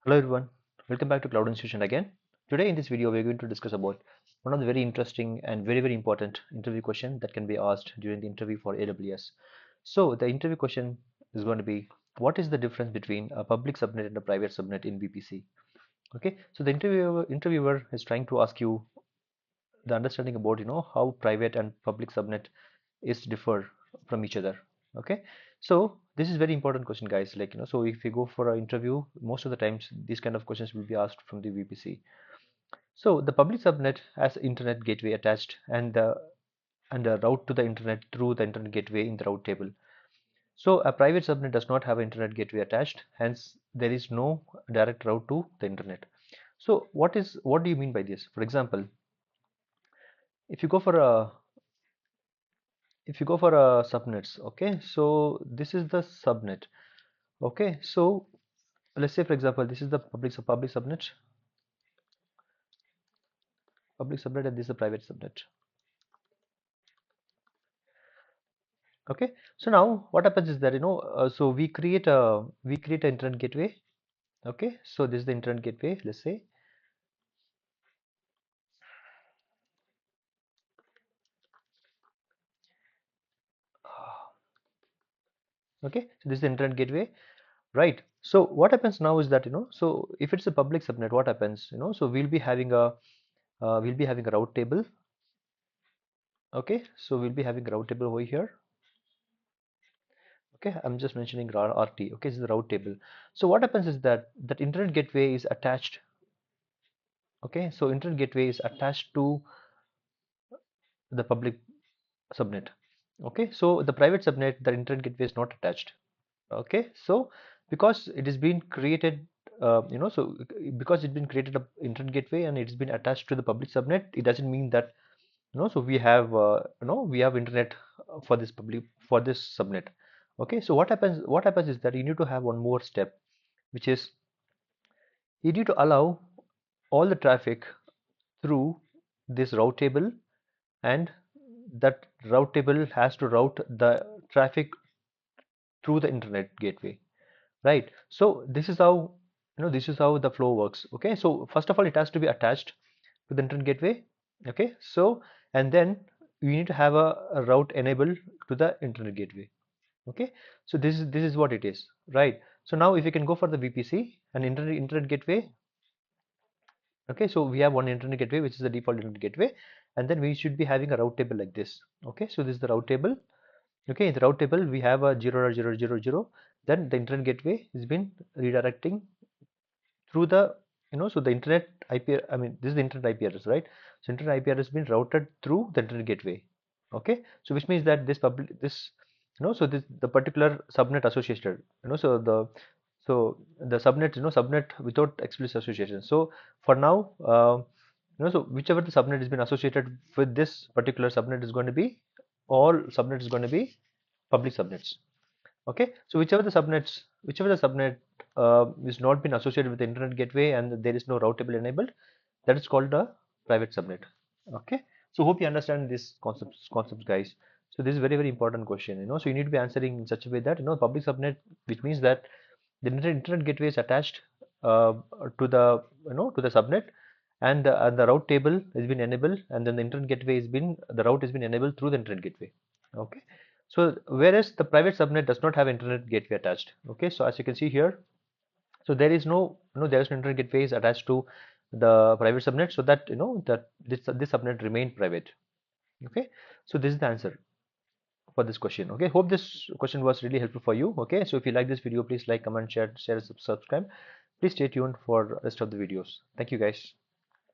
Hello everyone, welcome back to Cloud Institution again. Today in this video we are going to discuss about one of the very interesting and very important interview question that can be asked during the interview for AWS. So the interview question is going to be, what is the difference between a public subnet and a private subnet in VPC? Okay, so the interviewer is trying to ask you the understanding about how private and public subnet is differ from each other. Okay, so this is very important question, guys. So if you go for an interview, most of the times these kind of questions will be asked from the VPC. So the public subnet has internet gateway attached and the route to the internet through the internet gateway in the route table. So a private subnet does not have an internet gateway attached, hence there is no direct route to the internet. So what do you mean by this? For example, if you go for a subnets, okay, so this is the subnet. Okay, so let's say for example this is the public subnet and this is the private subnet. Okay, so now what happens is that so we create an internet gateway. Okay, so this is the internet gateway, let's say. Okay, so this is the internet gateway, right? So what happens now is that so if it's a public subnet, what happens, so we'll be having a route table. Okay, so we'll be having a route table over here. Okay, I'm just mentioning RT. Okay, this is the route table. So what happens is that internet gateway is attached. Okay, so internet gateway is attached to the public subnet. Okay, so the private subnet, the internet gateway is not attached. Okay, so because it has been created, so because it's been created a internet gateway and it's been attached to the public subnet, it doesn't mean that so we have internet for this subnet. Okay, so what happens is that you need to have one more step, which is you need to allow all the traffic through this route table, and that route table has to route the traffic through the internet gateway, right? So this is how the flow works. Okay, so first of all it has to be attached to the internet gateway. Okay, so and then you need to have a route enabled to the internet gateway. Okay, so this is what it is, right? So now if you can go for the VPC and internet gateway. Okay, so we have one internet gateway which is the default internet gateway, and then we should be having a route table like this. Okay, so this is the route table. Okay, in the route table we have a 0.0.0.0. Then the internet gateway has been redirecting through the so the internet IP, I mean this is the internet IP address, right? So internet IP address has been routed through the internet gateway. Okay, so which means that this so this the particular subnet associated, so the subnet, subnet without explicit association. So for now, so whichever the subnet has been associated with this particular subnet is going to be, all subnet is going to be public subnets. Okay, so whichever the subnet is not been associated with the internet gateway and there is no route table enabled, that is called a private subnet. Okay, so hope you understand these concepts, guys. So this is very important question, so you need to be answering in such a way that public subnet, which means that the internet gateway is attached uh, to the subnet, and the route table has been enabled, and then the route has been enabled through the internet gateway. Okay, so whereas the private subnet does not have internet gateway attached. Okay, so as you can see here, so there is no internet gateway is attached to the private subnet, so that that this subnet remain private. Okay, so this is the answer for this question. Okay, hope this question was really helpful for you. Okay, so if you like this video, please like, comment, share, subscribe. Please stay tuned for rest of the videos. Thank you, guys.